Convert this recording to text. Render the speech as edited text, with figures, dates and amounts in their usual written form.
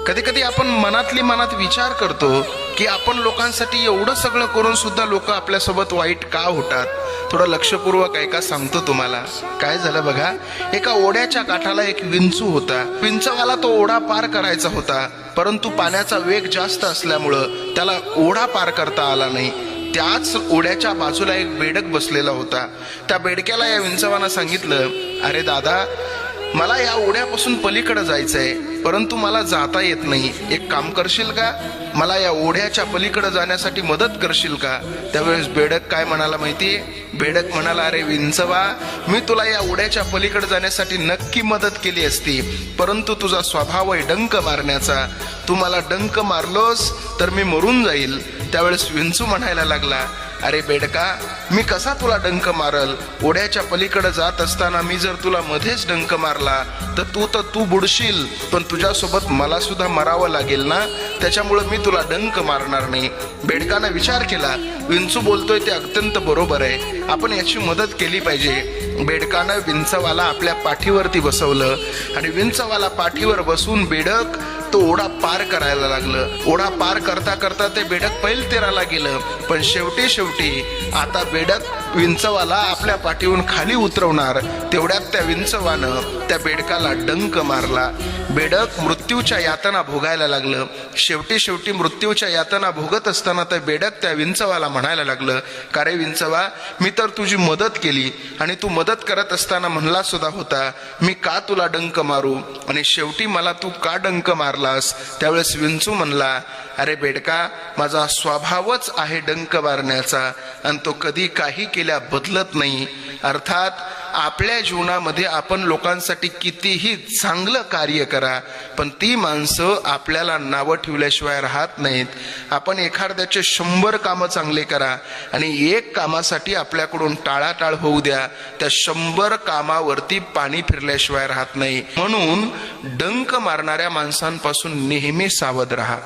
कधी कधी आपण मनात विचार करतो की आपण लोकांसाठी एवढं सगळं करून सुद्धा लोक आपल्यासोबत वाईट का होतात. थोडं लक्षपूर्वक ऐका, सांगतो तुम्हाला. काय झालं बघा, एका ओढ्याच्या काठाला एक विंचू होता. विंचवाला तो ओढा पार करायचा होता, परंतु पाण्याचा वेग जास्त असल्यामुळं त्याला ओढा पार करता आला नाही. त्याच ओढ्याच्या बाजूला एक बेडक बसलेला होता. त्या बेडक्याला या विंचवानं सांगितलं, अरे दादा, मला या ओढ्यापासून पलीकडे जायचंय, परंतु मला जाता येत नाही. एक काम करशील का, मला या ओढ्याच्या पलीकडे जाण्यासाठी मदत करशील का. त्यावेळेस बेडक काय म्हणाला माहितीये, बेडक म्हणाला, अरे विंचवा, मी तुला या ओढ्याच्या पलीकडे जाण्यासाठी नक्की मदत केली असती, परंतु तुझा स्वभाव आहे डंक मारण्याचा. तू मला डंक मारलोस तर मी मरून जाईल. त्यावेळेस विंचू म्हणायला लागला, अरे बेडका, मी कसा तुला डंक मारल. ओढ्याच्या पलीकडे जात असताना मी जर तुला मध्येच डंक मारला तर तू बुडशील, पण तुझ्यासोबत मला सुद्धा मरावं लागेल ना, त्याच्यामुळे मी तुला डंक मारणार नाही. बेडकानं विचार केला, विंचू बोलतोय ते अत्यंत बरोबर आहे, आपण याची मदत केली पाहिजे. बेडकानं विंचवाला आपल्या पाठीवरती बसवलं आणि विंचवाला पाठीवर बसून बेडक तो ओढा पार करायला लागलं. ओढा पार करता करता ते बेडक पैलतेराला गेलं, पण शेवटी आता बेडक विंचवाला आपल्या पाठीवरून खाली उतरवणार, तेवढ्यात त्या विंचवानं त्या बेडकाला डंक मारला. बेडक मृत्यूच्या यातना भोगायला लागलं. शेवटी मृत्यूच्या यातना भोगत असताना त्या बेडक त्या विंचवाला म्हणायला लागलं, का रे विंचवा, मी तर तुझी मदत केली आणि तू मदत करत असताना म्हणला सुद्धा होता, मी का तुला डंक मारू, आणि शेवटी मला तू का डंक मारलास. त्यावेळेस विंचू म्हणला, अरे बेडका, माझा स्वभावच आहे डंक मारण्याचा आणि तो कधी काही केल्या बदलत नाही. अर्थात आपल्या जीवनामध्ये आपण लोकांसाठी कितीही चांगलं कार्य करा, पण ती माणसं आपल्याला नावं ठेवल्याशिवाय राहत नाहीत. आपण एखाद्याचे 100 कामं चांगले करा आणि एक कामासाठी आपल्याकडून टाळाटाळ होऊ द्या, त्या 100 कामावरती पाणी फिरल्याशिवाय राहत नाही. म्हणून डंक मारणाऱ्या माणसांपासून नेहमी सावध राहा.